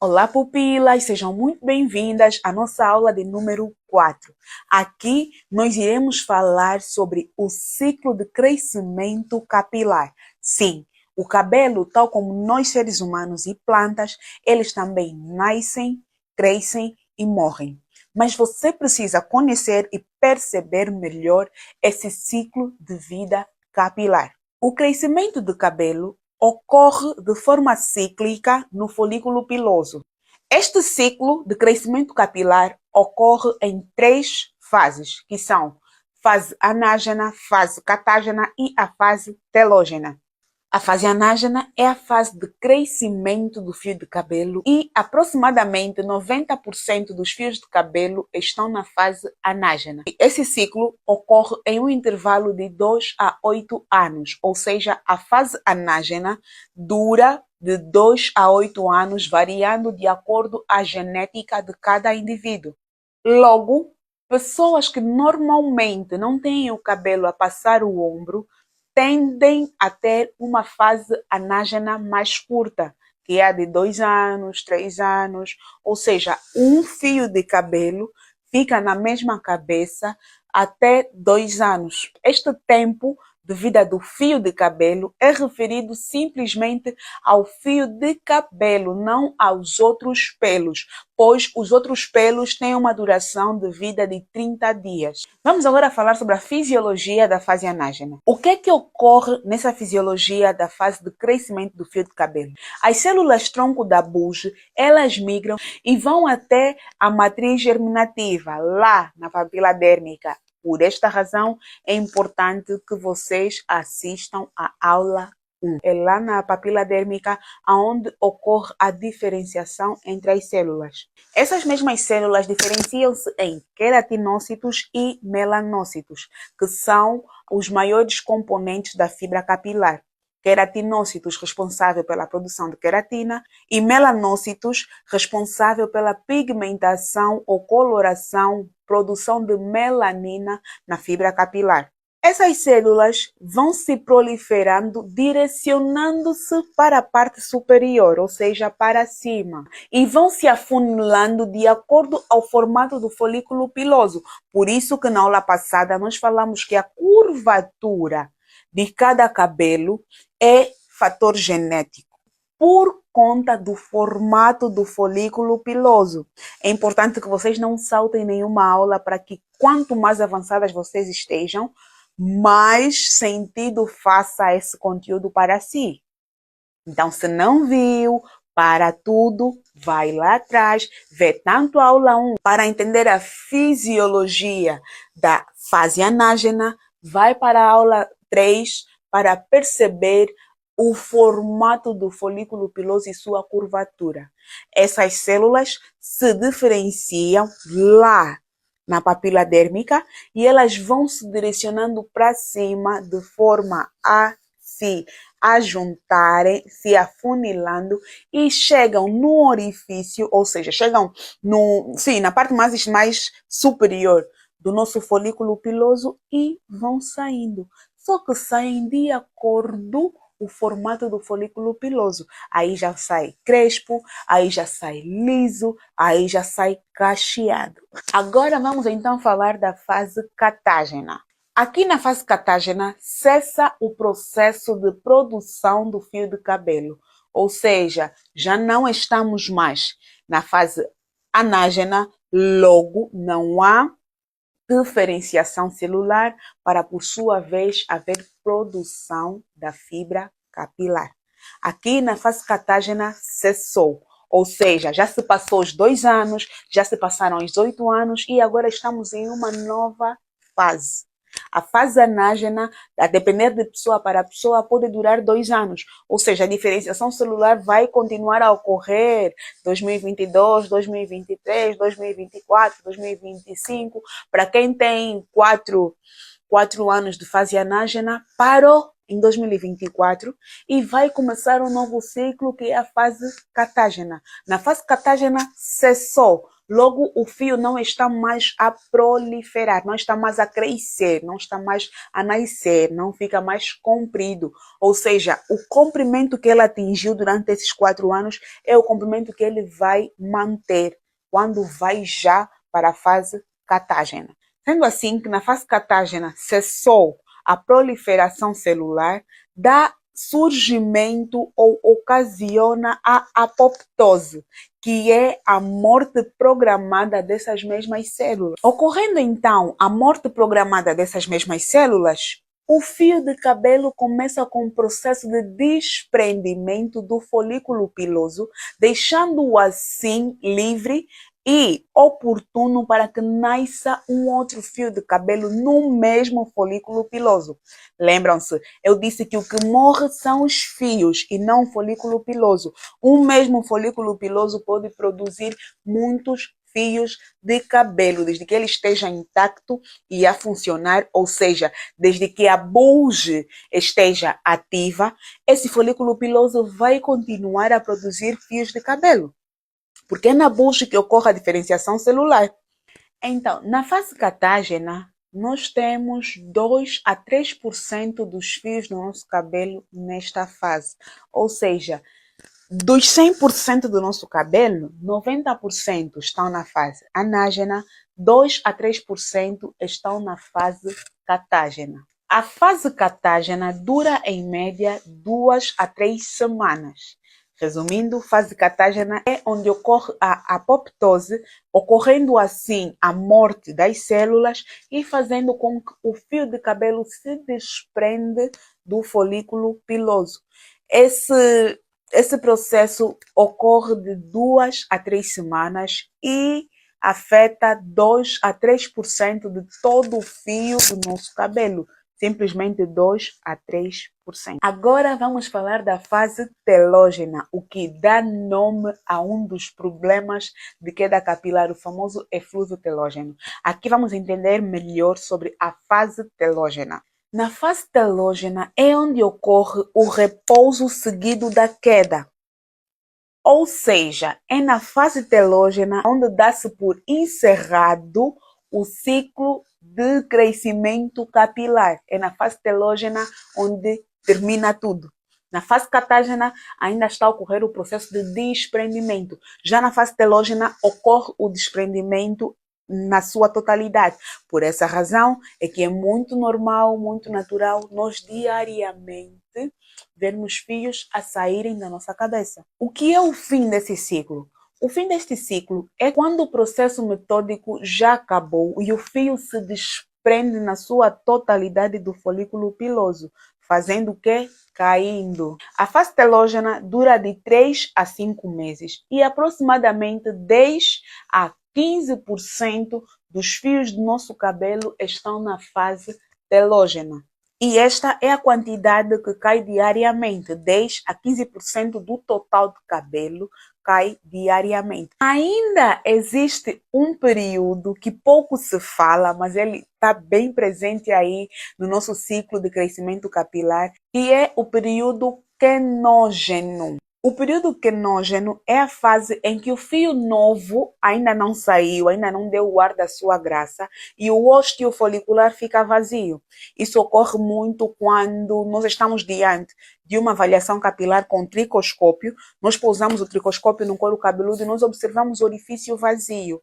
Olá, pupilas! Sejam muito bem-vindas à nossa aula de número 4. Aqui nós iremos falar sobre o ciclo de crescimento capilar. Sim, o cabelo, tal como nós seres humanos e plantas, eles também nascem, crescem e morrem. Mas você precisa conhecer e perceber melhor esse ciclo de vida capilar. O crescimento do cabelo ocorre de forma cíclica no folículo piloso. Este ciclo de crescimento capilar ocorre em 3 fases, que são fase anágena, fase catágena e a fase telógena. A fase anágena é a fase de crescimento do fio de cabelo e aproximadamente 90% dos fios de cabelo estão na fase anágena. Esse ciclo ocorre em um intervalo de 2 a 8 anos, ou seja, a fase anágena dura de 2 a 8 anos, variando de acordo com a genética de cada indivíduo. Logo, pessoas que normalmente não têm o cabelo a passar o ombro tendem a ter uma fase anágena mais curta, que é a de 2 anos, 3 anos, ou seja, um fio de cabelo fica na mesma cabeça até 2 anos. Este tempo de vida do fio de cabelo é referido simplesmente ao fio de cabelo, não aos outros pelos, pois os outros pelos têm uma duração de vida de 30 dias. Vamos agora falar sobre a fisiologia da fase anágena. O que é que ocorre nessa fisiologia da fase de crescimento do fio de cabelo? As células tronco da buge, elas migram e vão até a matriz germinativa, lá na papila dérmica. Por esta razão, é importante que vocês assistam à aula 1. É lá na papila dérmica onde ocorre a diferenciação entre as células. Essas mesmas células diferenciam-se em queratinócitos e melanócitos, que são os maiores componentes da fibra capilar. Queratinócitos responsável pela produção de queratina e melanócitos responsável pela pigmentação ou coloração, produção de melanina na fibra capilar. Essas células vão se proliferando direcionando-se para a parte superior, ou seja, para cima, e vão se afunilando de acordo ao formato do folículo piloso. Por isso que na aula passada nós falamos que a curvatura de cada cabelo é fator genético, por conta do formato do folículo piloso. É importante que vocês não saltem nenhuma aula para que quanto mais avançadas vocês estejam, mais sentido faça esse conteúdo para si. Então, se não viu, para tudo, vai lá atrás, vê tanto a aula 1 para entender a fisiologia da fase anágena, vai para a aula 3 para perceber o formato do folículo piloso e sua curvatura. Essas células se diferenciam lá na papila dérmica e elas vão se direcionando para cima de forma a se ajuntarem, se afunilando e chegam no orifício, ou seja, chegam na parte mais superior do nosso folículo piloso e vão saindo. Só que saem de acordo o formato do folículo piloso. Aí já sai crespo, aí já sai liso, aí já sai cacheado. Agora vamos então falar da fase catágena. Aqui na fase catágena cessa o processo de produção do fio de cabelo, ou seja, já não estamos mais na fase anágena, logo não há diferenciação celular para, por sua vez, haver produção da fibra capilar. Aqui na fase catágena cessou, ou seja, já se passou os 2 anos, já se passaram os 8 anos e agora estamos em uma nova fase. A fase anágena, a depender de pessoa para pessoa, pode durar 2 anos. Ou seja, a diferenciação celular vai continuar a ocorrer 2022, 2023, 2024, 2025. Para quem tem 4 anos de fase anágena, parou em 2024 e vai começar um novo ciclo que é a fase catágena. Na fase catágena cessou. Logo, o fio não está mais a proliferar, não está mais a crescer, não está mais a nascer, não fica mais comprido. Ou seja, o comprimento que ele atingiu durante esses 4 anos é o comprimento que ele vai manter quando vai já para a fase catágena. Sendo assim que na fase catágena cessou a proliferação celular, dá surgimento ou ocasiona a apoptose, que é a morte programada dessas mesmas células. Ocorrendo então a morte programada dessas mesmas células, o fio de cabelo começa com o processo de desprendimento do folículo piloso, deixando-o assim livre e oportuno para que nasça um outro fio de cabelo no mesmo folículo piloso. Lembram-se, eu disse que o que morre são os fios e não o folículo piloso. Um mesmo folículo piloso pode produzir muitos fios de cabelo, desde que ele esteja intacto e a funcionar, ou seja, desde que a bulge esteja ativa, esse folículo piloso vai continuar a produzir fios de cabelo. Porque é na bulge que ocorre a diferenciação celular. Então, na fase catágena, nós temos 2 a 3% dos fios do nosso cabelo nesta fase. Ou seja, dos 100% do nosso cabelo, 90% estão na fase anágena, 2 a 3% estão na fase catágena. A fase catágena dura em média 2 a 3 semanas. Resumindo, fase catágena é onde ocorre a apoptose, ocorrendo assim a morte das células e fazendo com que o fio de cabelo se desprende do folículo piloso. Esse processo ocorre de 2 a 3 semanas e afeta 2 a 3% de todo o fio do nosso cabelo. Simplesmente 2 a 3%. Agora vamos falar da fase telógena, o que dá nome a um dos problemas de queda capilar, o famoso efluso telógeno. Aqui vamos entender melhor sobre a fase telógena. Na fase telógena é onde ocorre o repouso seguido da queda. Ou seja, é na fase telógena onde dá-se por encerrado o ciclo de crescimento capilar. É na fase telógena onde termina tudo. Na fase catágena ainda está a ocorrer o processo de desprendimento. Já na fase telógena ocorre o desprendimento na sua totalidade. Por essa razão é que é muito normal, muito natural nós diariamente vermos fios a saírem da nossa cabeça. O que é o fim desse ciclo? O fim deste ciclo é quando o processo metódico já acabou e o fio se desprende na sua totalidade do folículo piloso, fazendo o quê? Caindo. A fase telógena dura de 3 a 5 meses e aproximadamente 10 a 15% dos fios do nosso cabelo estão na fase telógena. E esta é a quantidade que cai diariamente, 10 a 15% do total de cabelo cai diariamente. Ainda existe um período que pouco se fala, mas ele está bem presente aí no nosso ciclo de crescimento capilar, que é o período quenógeno. O período quenógeno é a fase em que o fio novo ainda não saiu, ainda não deu o ar da sua graça e o ósteo folicular fica vazio. Isso ocorre muito quando nós estamos diante de uma avaliação capilar com tricoscópio. Nós pousamos o tricoscópio no couro cabeludo e nós observamos o orifício vazio.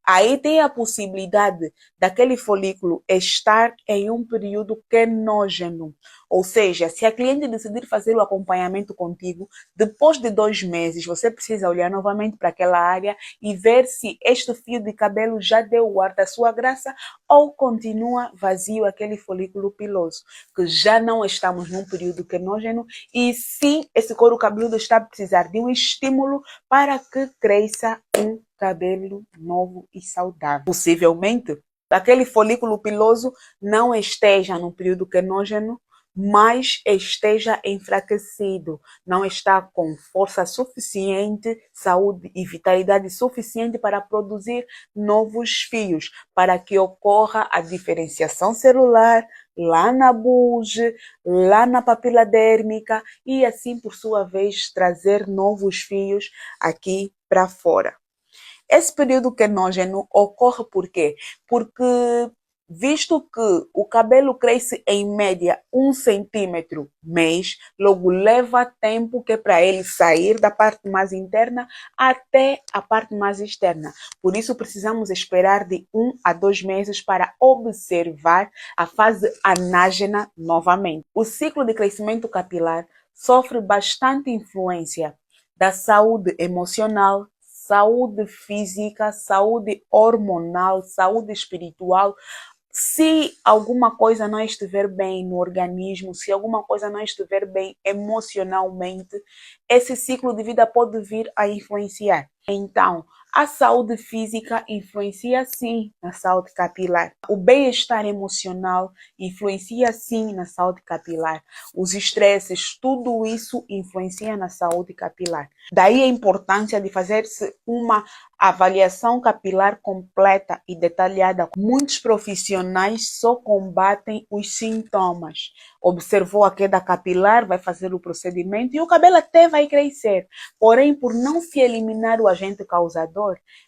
Aí tem a possibilidade daquele folículo estar em um período quenógeno. Ou seja, se a cliente decidir fazer o acompanhamento contigo, depois de 2 meses, você precisa olhar novamente para aquela área e ver se este fio de cabelo já deu o ar da sua graça ou continua vazio aquele folículo piloso, que já não estamos num período quenógeno e sim, esse couro cabeludo está a precisar de um estímulo para que cresça um cabelo novo e saudável. Possivelmente, aquele folículo piloso não esteja no período quenógeno, mas esteja enfraquecido, não está com força suficiente, saúde e vitalidade suficiente para produzir novos fios, para que ocorra a diferenciação celular lá na bulge, lá na papila dérmica e assim, por sua vez, trazer novos fios aqui para fora. Esse período quenógeno ocorre por quê? Porque, visto que o cabelo cresce em média 1 cm mês, logo leva tempo que é para ele sair da parte mais interna até a parte mais externa. Por isso, precisamos esperar de 1 a 2 meses para observar a fase anágena novamente. O ciclo de crescimento capilar sofre bastante influência da saúde emocional, saúde física, saúde hormonal, saúde espiritual. Se alguma coisa não estiver bem no organismo, se alguma coisa não estiver bem emocionalmente, esse ciclo de vida pode vir a influenciar. Então, a saúde física influencia sim na saúde capilar. O bem-estar emocional influencia sim na saúde capilar. Os estresses, tudo isso influencia na saúde capilar. Daí a importância de fazer-se uma avaliação capilar completa e detalhada. Muitos profissionais só combatem os sintomas. Observou a queda capilar, vai fazer o procedimento e o cabelo até vai crescer. Porém, por não se eliminar o agente causador,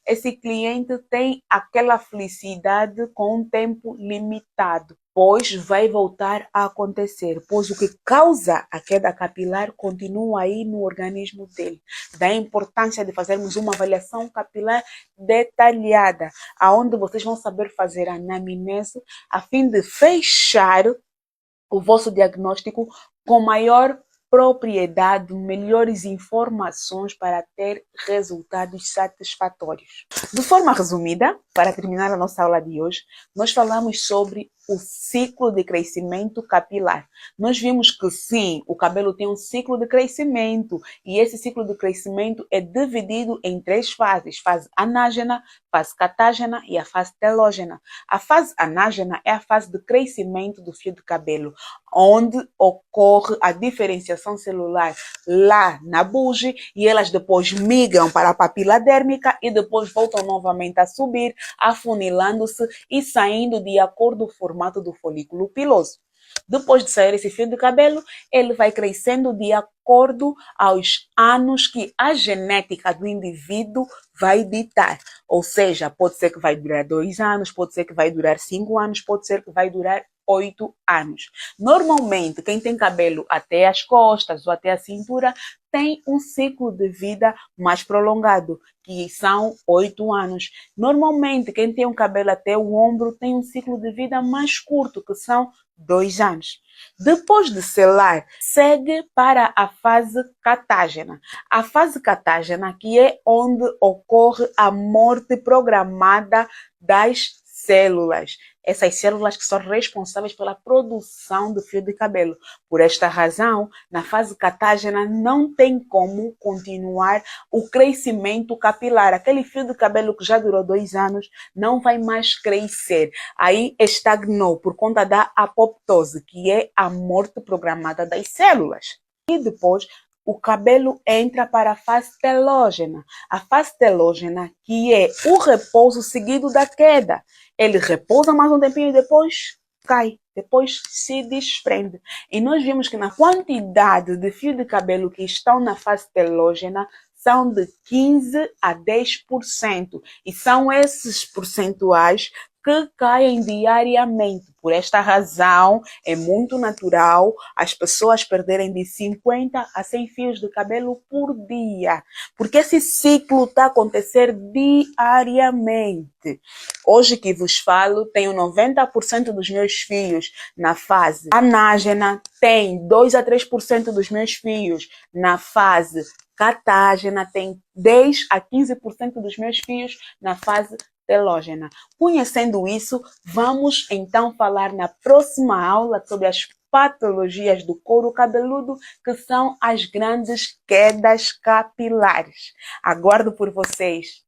esse cliente tem aquela felicidade com um tempo limitado, pois vai voltar a acontecer, pois o que causa a queda capilar continua aí no organismo dele. Da importância de fazermos uma avaliação capilar detalhada, aonde vocês vão saber fazer a anamnese a fim de fechar o vosso diagnóstico com maior propriedade, melhores informações para ter resultados satisfatórios. De forma resumida, para terminar a nossa aula de hoje, nós falamos sobre o ciclo de crescimento capilar. Nós vimos que sim, o cabelo tem um ciclo de crescimento e esse ciclo de crescimento é dividido em 3 fases: fase anágena, fase catágena e a fase telógena. A fase anágena é a fase de crescimento do fio de cabelo, onde ocorre a diferenciação celular lá na buge e elas depois migram para a papila dérmica e depois voltam novamente a subir, afunilando-se e saindo de acordo com o formato do folículo piloso. Depois de sair esse fio de cabelo, ele vai crescendo de acordo aos anos que a genética do indivíduo vai ditar. Ou seja, pode ser que vai durar 2 anos, pode ser que vai durar 5 anos, pode ser que vai durar 8 anos. Normalmente, quem tem cabelo até as costas ou até a cintura tem um ciclo de vida mais prolongado, que são 8 anos. Normalmente, quem tem um cabelo até o ombro tem um ciclo de vida mais curto, que são 2 anos. Depois de selar, segue para a fase catágena. A fase catágena, que é onde ocorre a morte programada das células. Essas células que são responsáveis pela produção do fio de cabelo. Por esta razão, na fase catágena não tem como continuar o crescimento capilar. Aquele fio de cabelo que já durou 2 anos não vai mais crescer. Aí estagnou por conta da apoptose, que é a morte programada das células. E depois o cabelo entra para a fase telógena. A fase telógena, que é o repouso seguido da queda. Ele repousa mais um tempinho e depois cai, depois se desprende. E nós vimos que na quantidade de fio de cabelo que estão na fase telógena são de 15 a 10%. E são esses percentuais que caem diariamente. Por esta razão, é muito natural as pessoas perderem de 50 a 100 fios de cabelo por dia, porque esse ciclo está a acontecer diariamente. Hoje que vos falo, tenho 90% dos meus fios na fase anágena, tem 2 a 3% dos meus fios na fase catágena, tem 10 a 15% dos meus fios na fase telógena. Conhecendo isso, vamos então falar na próxima aula sobre as patologias do couro cabeludo, que são as grandes quedas capilares. Aguardo por vocês.